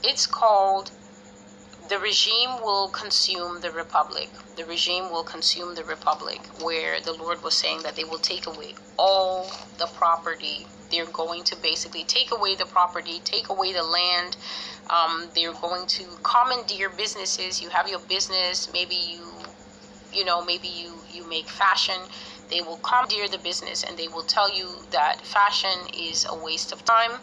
It's called The Regime Will Consume the Republic. The regime will consume the republic, where the Lord was saying that they will take away all the property. They're going to basically take away the property, take away the land. They're going to commandeer businesses. You have your business, maybe you make fashion. They will commandeer the business and they will tell you that fashion is a waste of time,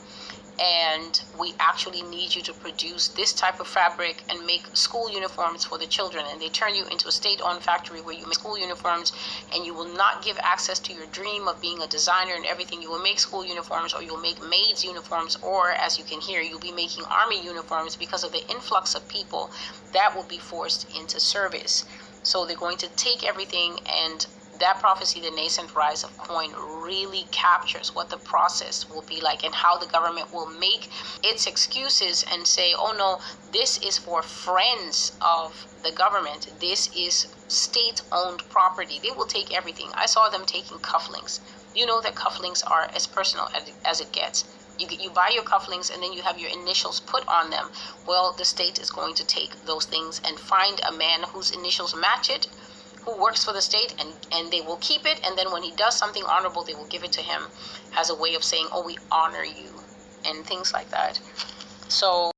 and we actually need you to produce this type of fabric and make school uniforms for the children. And they turn you into a state-owned factory where you make school uniforms, and you will not give access to your dream of being a designer and everything. You will make school uniforms, or you'll make maids uniforms, or as you can hear, you'll be making army uniforms because of the influx of people that will be forced into service. So they're going to take everything, and that prophecy, the nascent rise of coin, really captures what the process will be like and how the government will make its excuses and say, oh no, this is for friends of the government. This is state-owned property. They will take everything. I saw them taking cufflinks. You know that cufflinks are as personal as it gets. You buy your cufflinks and then you have your initials put on them. Well, the state is going to take those things and find a man whose initials match it, who works for the state, and they will keep it. And then when he does something honorable, they will give it to him as a way of saying, oh, we honor you, and things like that. So,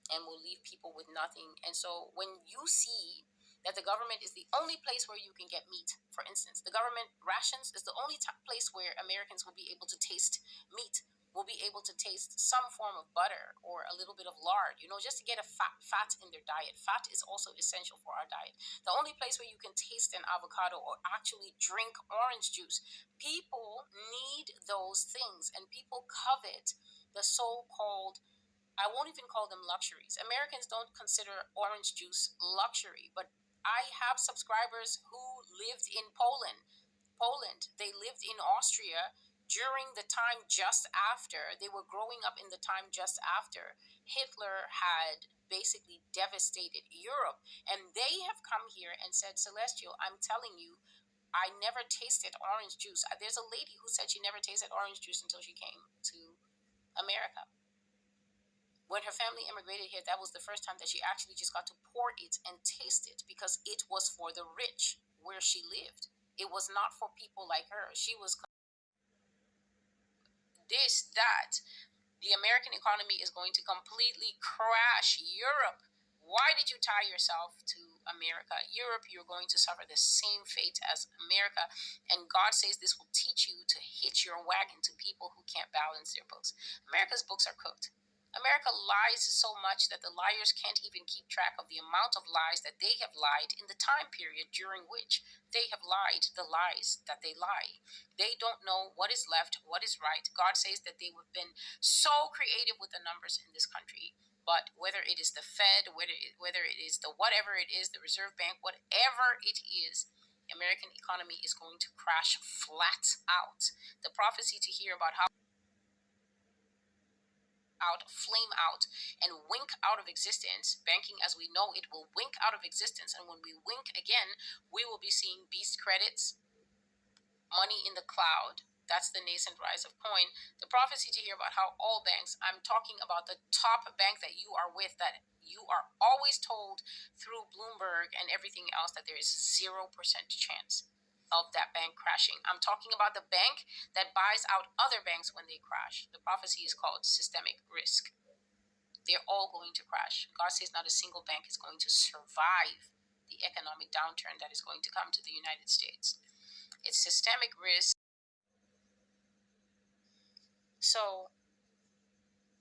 and will leave people with nothing. And so when you see that the government is the only place where you can get meat, for instance, the government rations is the only place where Americans will be able to taste meat, will be able to taste some form of butter or a little bit of lard, just to get a fat in their diet. Fat is also essential for our diet. The only place where you can taste an avocado or actually drink orange juice. People need those things, and people covet the so-called, I won't even call them luxuries. Americans don't consider orange juice luxury, but I have subscribers who lived in Poland. They lived in Austria during the time just after. They were growing up in the time just after Hitler had basically devastated Europe. And they have come here and said, Celestial, I'm telling you, I never tasted orange juice. There's a lady who said she never tasted orange juice until she came to America. When her family immigrated here, that was the first time that she actually just got to pour it and taste it, because it was for the rich where she lived. It was not for people like her. She was that. The American economy is going to completely crash. Europe, why did you tie yourself to America? Europe, you're going to suffer the same fate as America. And God says this will teach you to hitch your wagon to people who can't balance their books. America's books are cooked. America lies so much that the liars can't even keep track of the amount of lies that they have lied in the time period during which they have lied the lies that they lie. They don't know what is left, what is right. God says that they have been so creative with the numbers in this country. But whether it is the Fed, whether it is the whatever it is, the Reserve Bank, whatever it is, the American economy is going to crash flat out. The prophecy to hear about how flame out, and wink out of existence. Banking as we know it will wink out of existence. And when we wink again, we will be seeing beast credits, money in the cloud. That's the nascent rise of coin. The prophecy to hear about how all banks, I'm talking about the top bank that you are with, that you are always told through Bloomberg and everything else that there is 0% chance of that bank crashing. I'm talking about the bank that buys out other banks when they crash. The prophecy is called systemic risk. They're all going to crash. God says not a single bank is going to survive the economic downturn that is going to come to the United States. It's systemic risk. So,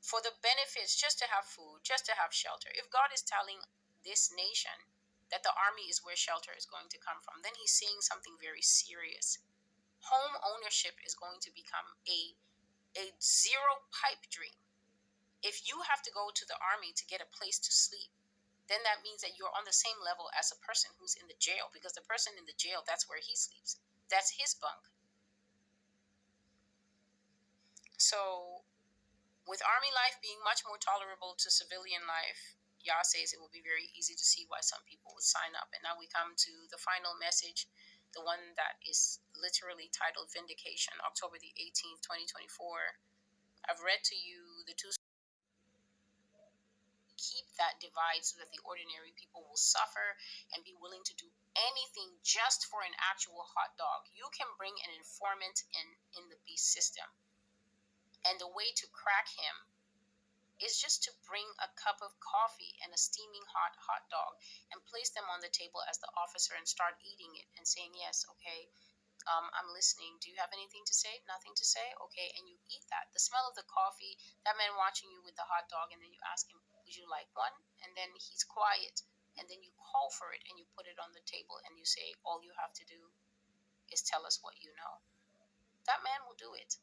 for the benefits, just to have food, just to have shelter, if God is telling this nation that the army is where shelter is going to come from, then he's saying something very serious. Home ownership is going to become a zero pipe dream. If you have to go to the army to get a place to sleep, then that means that you're on the same level as a person who's in the jail, because the person in the jail, that's where he sleeps. That's his bunk. So, with army life being much more tolerable to civilian life, Yah says it will be very easy to see why some people would sign up. And now we come to the final message, the one that is literally titled Vindication, October the 18th, 2024. I've read to you the two that divide so that the ordinary people will suffer and be willing to do anything just for an actual hot dog. You can bring an informant in the beast system, and the way to crack him is just to bring a cup of coffee and a steaming hot dog and place them on the table as the officer and start eating it and saying, yes, okay, I'm listening. Do you have anything to say? Nothing to say? Okay. And you eat that. The smell of the coffee, that man watching you with the hot dog, and then you ask him, would you like one? And then he's quiet. And then you call for it and you put it on the table and you say, all you have to do is tell us what you know. That man will do it.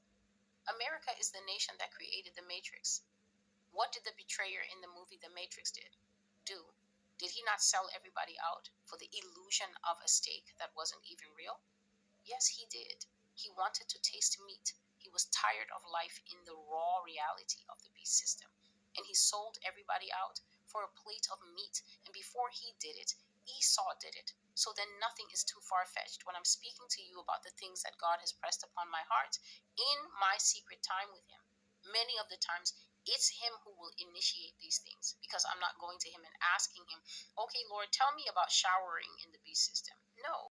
America is the nation that created the Matrix. What did the betrayer in the movie The Matrix do? Did he not sell everybody out for the illusion of a steak that wasn't even real? Yes, he did. He wanted to taste meat. He was tired of life in the raw reality of the beast system. And he sold everybody out for a plate of meat. And before he did it, Esau did it. So then nothing is too far fetched when I'm speaking to you about the things that God has pressed upon my heart in my secret time with Him. Many of the times, it's Him who will initiate these things because I'm not going to Him and asking Him, okay, Lord, tell me about showering in the beast system. No,